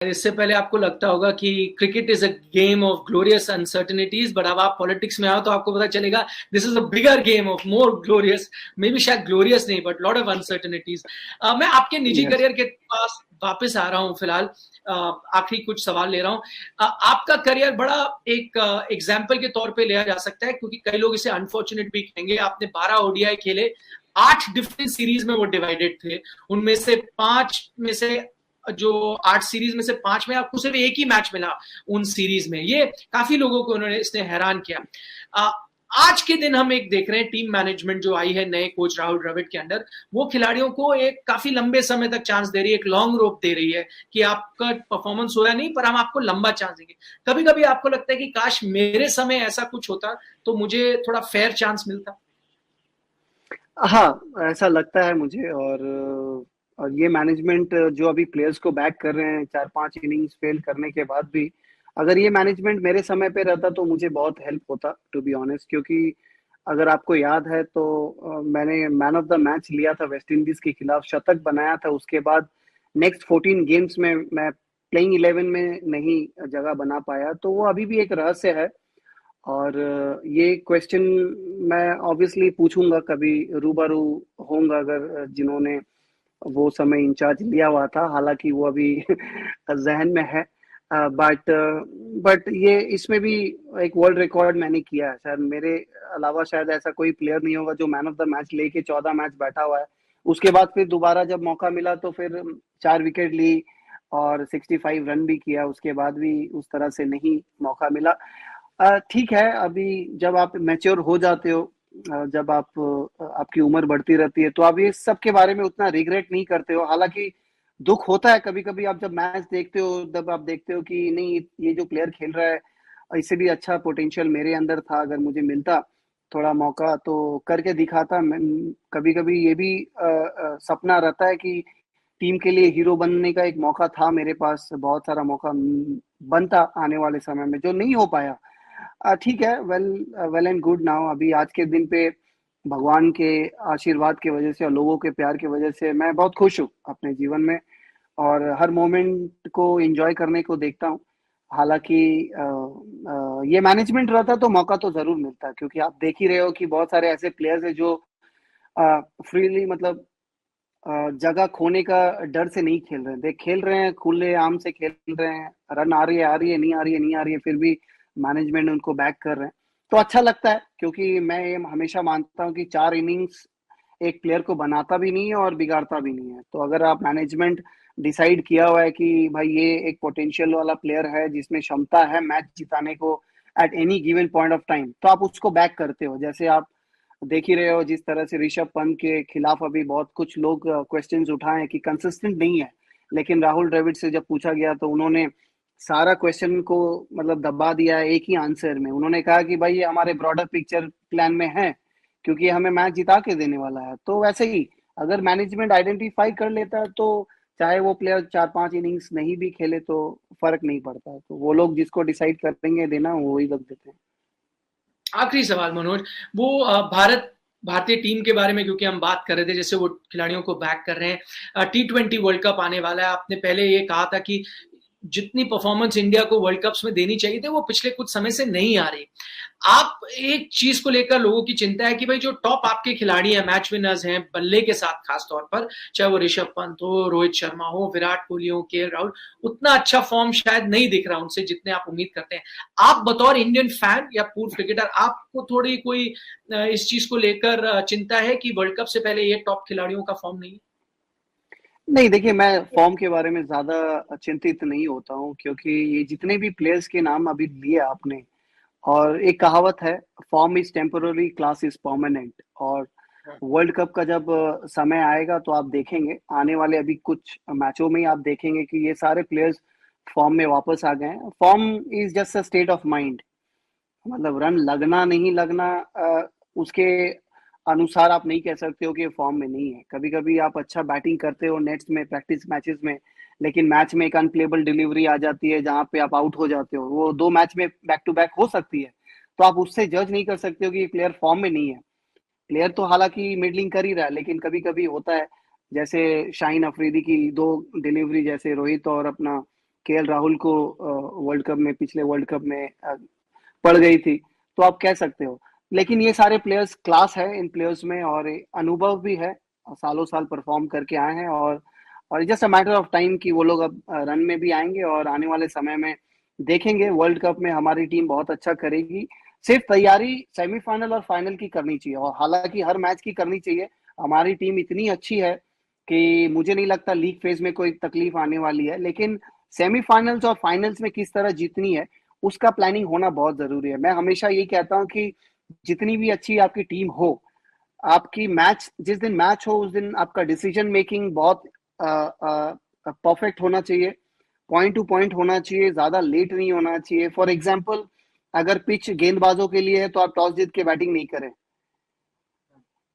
इससे पहले आपको लगता होगा कि cricket is a game of glorious uncertainties, but अब आप पॉलिटिक्स में आओ तो आपको पता चलेगा this is a bigger game of more glorious, may be शायद ग्लोरियस नहीं बट लॉट ऑफ अनसर्टेनिटीज। मैं आपके निजी यस। करियर के पास वापस आ रहा हूं फिलहाल। आखिरी कुछ सवाल ले रहा हूं। आपका करियर बड़ा एक एग्जाम्पल के तौर पे लिया जा सकता है, क्योंकि कई लोग इसे अनफॉर्चुनेट भी कहेंगे। आपने 12 ओडीआई खेले, 8 डिफरेंट सीरीज में वो डिवाइडेड थे। उनमें से 5 में से जो 8 सीरीज में से 5 में आपको सिर्फ एक ही मैच मिला उन सीरीज में। ये काफी लोगों को उन्होंने इसने हैरान किया। आज के दिन हम एक देख रहे हैं टीम मैनेजमेंट जो आई है नए कोच राहुल द्रविड़ के अंडर, वो खिलाड़ियों को एक काफी लंबे समय तक चांस दे रही है, एक लॉन्ग रोप दे रही है कि आपका परफॉर्मेंस होया नहीं पर हम आपको लंबा चांस देंगे। कभी कभी आपको लगता है कि काश मेरे समय ऐसा कुछ होता तो मुझे थोड़ा फेयर चांस मिलता। हाँ, ऐसा लगता है मुझे। और ये मैनेजमेंट जो अभी प्लेयर्स को बैक कर रहे हैं 4-5 इनिंग्स फेल करने के बाद भी, अगर ये मैनेजमेंट मेरे समय पे रहता तो मुझे बहुत हेल्प होता, टू बी ऑनेस्ट। क्योंकि अगर आपको याद है तो मैंने मैन ऑफ द मैच लिया था वेस्ट इंडीज के खिलाफ, शतक बनाया था। उसके बाद नेक्स्ट 14 गेम्स में मैं प्लेइंग 11 में नहीं जगह बना पाया, तो वो अभी भी एक रहस्य है। और ये क्वेश्चन मैं ऑब्वियसली पूछूंगा, कभी रूबरू होऊंगा अगर जिन्होंने वो समय इंचार्ज लिया हुआ था, हालांकि वो अभी जहन में है। बट बट ये इसमें भी एक वर्ल्ड रिकॉर्ड मैंने किया है। शायद मेरे अलावा शायद ऐसा कोई प्लेयर नहीं होगा जो मैन ऑफ द मैच लेके 14 मैच बैठा हुआ है। उसके बाद फिर दोबारा जब मौका मिला तो फिर 4 विकेट ली और 65 रन भी किया, उसके बाद भी उस तरह से नहीं मौका मिला। ठीक है, अभी जब आप मैच्योर हो जाते हो, जब आपकी उम्र बढ़ती रहती है, तो आप ये सब के बारे में उतना रिग्रेट नहीं करते हो। हालांकि दुख होता है कभी कभी, आप जब मैच देखते हो तब आप देखते हो कि नहीं, ये जो प्लेयर खेल रहा है इससे भी अच्छा पोटेंशियल मेरे अंदर था, अगर मुझे मिलता थोड़ा मौका तो करके दिखाता। कभी कभी ये भी सपना रहता है कि टीम के लिए हीरो बनने का एक मौका था मेरे पास, बहुत सारा मौका बनता आने वाले समय में, जो नहीं हो पाया। ठीक है, well well and good. Now अभी आज के दिन पे भगवान के आशीर्वाद की वजह से और लोगों के प्यार की वजह से मैं बहुत खुश हूँ अपने जीवन में, और हर मोमेंट को एंजॉय करने को देखता हूँ। हालांकि ये मैनेजमेंट रहता तो मौका तो जरूर मिलता, क्योंकि आप देख ही रहे हो कि बहुत सारे ऐसे प्लेयर्स हैं जो फ्रीली, मतलब जगह खोने का डर से नहीं खेल रहे हैं। देख, खेल रहे हैं, खुले आम से खेल रहे हैं, रन आ रही है, नहीं आ रही है, नहीं आ रही है, फिर भी मैनेजमेंट उनको बैक कर रहे हैं। तो अच्छा लगता है, क्योंकि मैं ये हमेशा मानता हूँ कि 4 इनिंग्स एक प्लेयर को बनाता भी नहीं है और बिगाड़ता भी नहीं है। तो अगर आप मैनेजमेंट डिसाइड किया हुआ है कि भाई ये एक पोटेंशियल वाला प्लेयर है जिसमें क्षमता है मैच जिताने को at any given point of time, तो आप उसको बैक करते हो। जैसे आप देख ही रहे हो जिस तरह से ऋषभ पंत के खिलाफ अभी बहुत कुछ लोग क्वेश्चंस उठाए कि कंसिस्टेंट नहीं है, लेकिन राहुल द्रविड़ से जब पूछा गया तो उन्होंने सारा क्वेश्चन को मतलब दबा दिया है एक ही आंसर में। उन्होंने कहा कि भाई ये हमारे ब्रॉडर पिक्चर प्लान में है, क्योंकि ये हमें मैच जिता के देने वाला है। तो वैसे ही अगर मैनेजमेंट आइडेंटिफाई कर लेता है तो चाहे वो प्लेयर 4-5 इनिंग्स नहीं भी खेले तो फर्क नहीं पड़ता है। तो वो लोग जिसको डिसाइड करेंगे देना, वो ही रख देते हैं। आखिरी सवाल मनोज, वो भारतीय टीम के बारे में क्योंकि हम बात कर रहे थे, जैसे वो खिलाड़ियों को बैक कर रहे हैं, T20 वर्ल्ड कप आने वाला है। आपने पहले ये कहा था कि जितनी परफॉर्मेंस इंडिया को वर्ल्ड कप्स में देनी चाहिए थी वो पिछले कुछ समय से नहीं आ रही। आप एक चीज को लेकर लोगों की चिंता है कि भाई जो टॉप आपके खिलाड़ी हैं, मैच विनर्स हैं बल्ले के साथ, खास तौर पर चाहे वो ऋषभ पंत हो, रोहित शर्मा हो, विराट कोहली हो, केएल राहुल, उतना अच्छा फॉर्म शायद नहीं दिख रहा उनसे जितने आप उम्मीद करते हैं। आप बतौर इंडियन फैन या पूर्व क्रिकेटर, आपको थोड़ी कोई इस चीज को लेकर चिंता है कि वर्ल्ड कप से पहले ये टॉप खिलाड़ियों का फॉर्म नहीं? नहीं, देखिए, मैं फॉर्म के बारे में ज्यादा चिंतित नहीं होता हूँ, क्योंकि ये जितने भी प्लेयर्स के नाम अभी लिए आपने, और एक कहावत है, form is temporary, class is permanent. और वर्ल्ड कप का जब समय आएगा तो आप देखेंगे, आने वाले अभी कुछ मैचों में ही आप देखेंगे कि ये सारे प्लेयर्स फॉर्म में वापस आ गए हैं। Form is just a state of mind, मतलब रन लगना नहीं लगना उसके अनुसार आप नहीं कह सकते हो कि फॉर्म में नहीं है। कभी कभी आप अच्छा बैटिंग करते हो नेट्स में, प्रैक्टिस मैचेस में, लेकिन मैच में एक अनप्लेबल डिलीवरी आ जाती है जहां पे आप आउट हो जाते हो। वो 2 मैच में बैक टू बैक हो सकती है, तो आप उससे जज नहीं कर सकते हो कि ये प्लेयर फॉर्म में नहीं है। प्लेयर तो हालांकि मिडलिंग कर ही रहा है, लेकिन कभी कभी होता है, जैसे शाहीन अफरीदी की 2 डिलीवरी, जैसे रोहित और अपना केएल राहुल को वर्ल्ड कप में, पिछले वर्ल्ड कप में पड़ गई थी, तो आप कह सकते हो। लेकिन ये सारे प्लेयर्स, क्लास है इन प्लेयर्स में और अनुभव भी है, सालों साल परफॉर्म करके आए हैं, और just a matter of time कि वो लोग अब रन में भी आएंगे और आने वाले समय में देखेंगे वर्ल्ड कप में हमारी टीम बहुत अच्छा करेगी। सिर्फ तैयारी सेमीफाइनल और फाइनल की करनी चाहिए, और हालांकि हर मैच की करनी चाहिए। हमारी टीम इतनी अच्छी है कि मुझे नहीं लगता लीग फेज में कोई तकलीफ आने वाली है, लेकिन सेमीफाइनल्स और फाइनल्स में किस तरह जीतनी है उसका प्लानिंग होना बहुत जरूरी है। मैं हमेशा यही कहता हूँ कि जितनी भी अच्छी आपकी टीम हो, आपकी मैच, जिस दिन मैच हो उस दिन आपका डिसीजन मेकिंग बहुत परफेक्ट होना चाहिए, पॉइंट टू पॉइंट होना चाहिए, ज्यादा लेट नहीं होना चाहिए। फॉर एग्जाम्पल, अगर पिच गेंदबाजों के लिए है तो आप टॉस जीत के बैटिंग नहीं करें,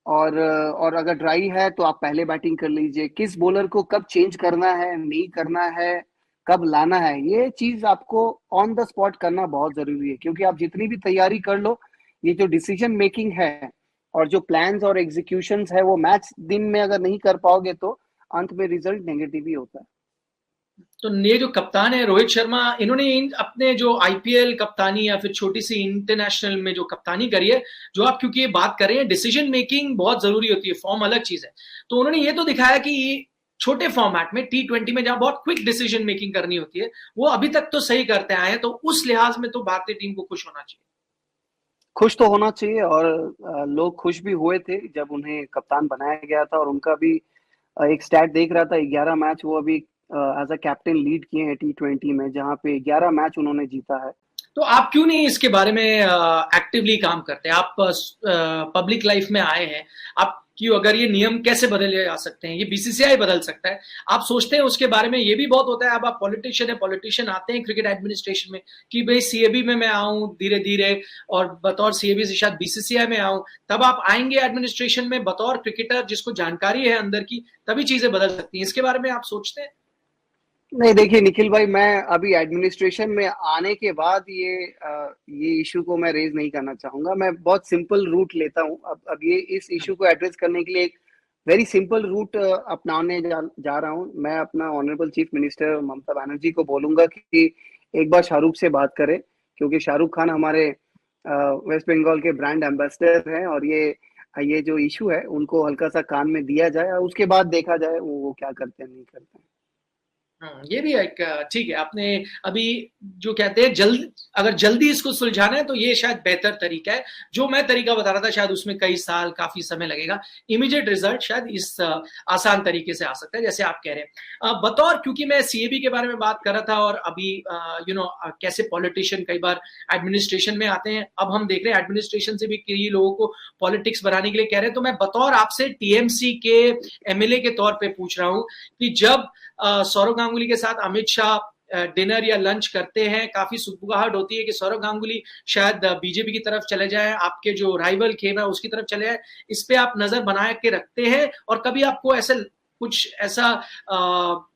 और अगर ड्राई है तो आप पहले बैटिंग कर लीजिए। किस बॉलर को कब चेंज करना है, नहीं करना है, कब लाना है, ये चीज आपको ऑन द स्पॉट करना बहुत जरूरी है। क्योंकि आप जितनी भी तैयारी कर लो, ये जो डिसीजन मेकिंग है और जो प्लान्स और एग्जीक्यूशंस है, वो मैच दिन में अगर नहीं कर पाओगे तो अंत में रिजल्ट नेगेटिव ही होता है। तो ये जो कप्तान है रोहित शर्मा, इन्होंने अपने जो आईपीएल कप्तानी या फिर छोटी सी इंटरनेशनल में जो कप्तानी करी है, जो आप क्योंकि ये बात कर रहे हैं, डिसीजन मेकिंग बहुत जरूरी होती है, फॉर्म अलग चीज है, तो उन्होंने ये तो दिखाया कि छोटे फॉर्मेट में T20 में जहां बहुत क्विक डिसीजन मेकिंग करनी होती है, वो अभी तक तो सही करते आए हैं, तो उस लिहाज में तो भारतीय टीम को खुश होना चाहिए। खुश तो होना चाहिए, और लोग खुश भी हुए थे जब उन्हें कप्तान बनाया गया था। और उनका भी एक स्टैट देख रहा था, 11 मैच वो अभी एज अ कैप्टन लीड किए हैं T20 में, जहां पे 11 मैच उन्होंने जीता है। तो आप क्यों नहीं इसके बारे में एक्टिवली काम करते? आप पब्लिक लाइफ में आए हैं, आप क्यों, अगर ये नियम कैसे बदले जा सकते हैं, ये बीसीसीआई बदल सकता है, आप सोचते हैं उसके बारे में? ये भी बहुत होता है, अब आप पॉलिटिशियन है, पॉलिटिशियन आते हैं क्रिकेट एडमिनिस्ट्रेशन में कि भाई सीएबी में मैं आऊं धीरे धीरे, और बतौर सीएबी से शायद बीसीसीआई में आऊं, तब आप आएंगे एडमिनिस्ट्रेशन में बतौर क्रिकेटर जिसको जानकारी है अंदर की, तभी चीजें बदल सकती हैं। इसके बारे में आप सोचते हैं? नहीं, देखिए निखिल भाई, मैं अभी एडमिनिस्ट्रेशन में आने के बाद ये इशू को मैं रेज नहीं करना चाहूंगा। मैं बहुत सिंपल रूट लेता हूँ। अब ये इस इशू को एड्रेस करने के लिए एक वेरी सिंपल रूट अपनाने जा रहा हूँ। मैं अपना honourable chief minister Mamata Banerjee को बोलूंगा कि एक बार शाहरुख से बात करें, क्योंकि शाहरुख खान हमारे वेस्ट बंगाल के ब्रांड एम्बेसडर हैं, और ये जो इशू है उनको हल्का सा कान में दिया जाए, और उसके बाद देखा जाए वो क्या करते हैं नहीं करते हैं। ये भी एक ठीक है। आपने अभी जो कहते हैं जल्द, अगर जल्दी इसको सुलझाना है तो ये शायद बेहतर तरीका है। जो मैं तरीका बता रहा था शायद उसमें कई साल, काफी समय लगेगा। इमीडिएट रिजल्ट शायद इस आसान तरीके से आ सकता है जैसे आप कह रहे हैं। बतौर, क्योंकि मैं सीएबी के बारे में बात कर रहा था, और अभी कैसे पॉलिटिशियन कई बार एडमिनिस्ट्रेशन में आते हैं, अब हम देख रहे हैं एडमिनिस्ट्रेशन से भी कई लोगों को पॉलिटिक्स बनाने के लिए कह रहे हैं। तो मैं बतौर आपसे टीएमसी के एमएलए के तौर पर पूछ रहा हूं कि जब सौरव गांगुली के साथ अमित शाह डिनर या लंच करते हैं, काफी सुगबुगाहट होती है कि सौरव गांगुली शायद बीजेपी की तरफ चले जाए, आपके जो राइवल खेम है उसकी तरफ चले जाए। इस पे आप नजर बना के रखते हैं, और कभी आपको ऐसा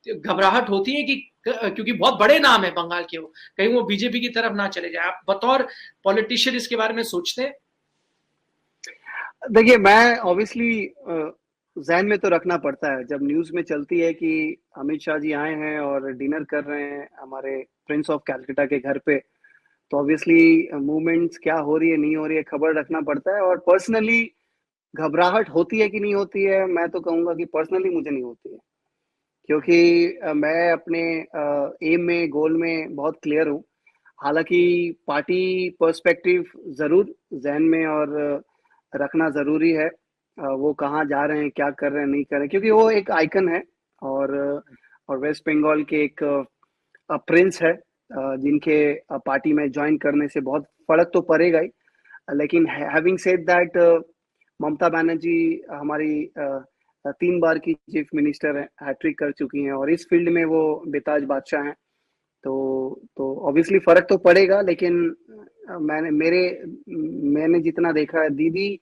घबराहट होती है कि क्योंकि बहुत बड़े नाम है बंगाल के, वो कहीं वो बीजेपी की तरफ ना चले जाए, आप बतौर पॉलिटिशियन इसके बारे में सोचते हैं? देखिए, मैं ऑब्वियसली जहन में तो रखना पड़ता है, जब न्यूज में चलती है कि अमित शाह जी आए हैं और डिनर कर रहे हैं हमारे प्रिंस ऑफ कैलकाटा के घर पे, तो ऑब्वियसली मूवमेंट्स क्या हो रही है नहीं हो रही है खबर रखना पड़ता है। और पर्सनली घबराहट होती है कि नहीं होती है, मैं तो कहूंगा कि पर्सनली मुझे नहीं होती है, क्योंकि मैं अपने एम में, गोल में बहुत क्लियर हूँ। हालांकि पार्टी पर्सपेक्टिव जरूर जहन में और रखना जरूरी है, वो कहाँ जा रहे हैं, क्या कर रहे हैं नहीं कर रहे हैं, क्योंकि वो एक आइकन है, और वेस्ट बंगाल के एक प्रिंस है, जिनके पार्टी में ज्वाइन करने से बहुत फर्क तो पड़ेगा ही। लेकिन having said that, Mamata Banerjee हमारी 3 बार की चीफ मिनिस्टर है, हैट्रिक कर चुकी हैं, और इस फील्ड में वो बेताज बादशाह हैं। तो ऑब्वियसली फर्क तो पड़ेगा, लेकिन मैंने जितना देखा है, दीदी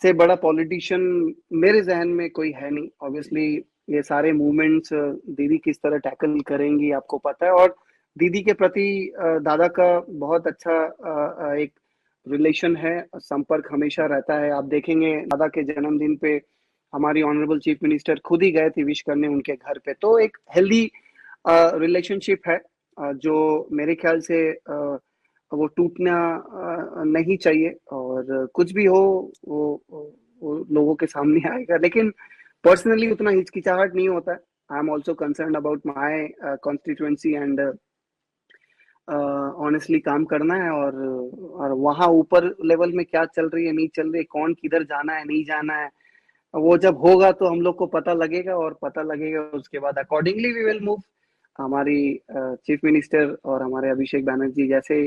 से बड़ा पॉलिटिशियन मेरे जहन में कोई है नहीं। ऑब्वियसली ये सारे मूवमेंट्स दीदी किस तरह टैकल करेंगी आपको पता है, और दीदी के प्रति दादा का बहुत अच्छा एक रिलेशन है, संपर्क हमेशा रहता है। आप देखेंगे दादा के जन्मदिन पे हमारी ऑनरेबल चीफ मिनिस्टर खुद ही गए थे विश करने उनके घर पे, तो एक हेल्दी रिलेशनशिप है। जो मेरे ख्याल से वो टूटना नहीं चाहिए, और कुछ भी हो वो लोगों के सामने आएगा। लेकिन पर्सनली उतना हिचकिचाहट नहीं होता है। I am also concern about my constituency and honestly काम करना है, और वहाँ ऊपर लेवल में क्या चल रही है नहीं चल रही है, कौन किधर जाना है नहीं जाना है, वो जब होगा तो हम लोग को पता लगेगा, और पता लगेगा उसके बाद अकॉर्डिंगली वी विल मूव। हमारी चीफ मिनिस्टर और हमारे अभिषेक बैनर्जी जैसे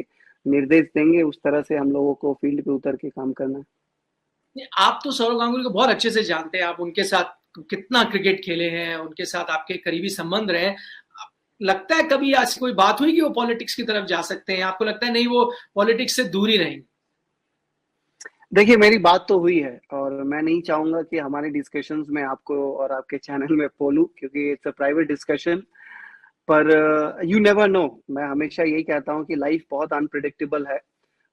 निर्देश देंगे उस तरह से हम लोगों को फील्ड पे उतर के काम करना है। आप तो सौरव गांगुली को बहुत अच्छे से जानते हैं, आप उनके साथ कितना क्रिकेट खेले हैं, उनके साथ आपके करीबी संबंध रहे हैं। लगता है कभी ऐसी कोई बात हुई कि वो पॉलिटिक्स की तरफ जा सकते हैं? आपको लगता है नहीं, वो पॉलिटिक्स से दूर ही रहेंगे? देखिए, मेरी बात तो हुई है, और मैं नहीं चाहूंगा कि हमारे डिस्कशंस में आपको और आपके चैनल में बोलूं, क्योंकि इट्स अ प्राइवेट डिस्कशन। पर यू नेवर नो। मैं हमेशा यही कहता हूं कि लाइफ बहुत अनप्रिडिक्टेबल है।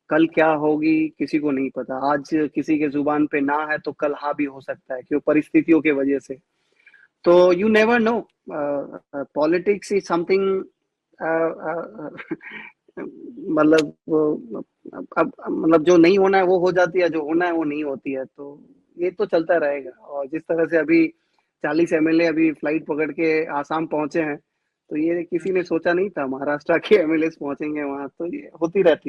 कल क्या होगी किसी को नहीं पता। आज किसी के जुबान पे ना है तो कल हाँ भी हो सकता है, क्यों, परिस्थितियों के वजह से। तो you never know. Politics is something, मतलब अब मतलब जो नहीं होना है वो हो जाती है, जो होना है वो नहीं होती है। तो ये तो चलता रहेगा। और जिस तरह से अभी 40 एमएलए अभी फ्लाइट पकड़ के आसाम पहुंचे हैं, तो ये किसी ने सोचा नहीं था महाराष्ट्र के एमएलए पहुंचेंगे वहां। तो ये होती रहती है।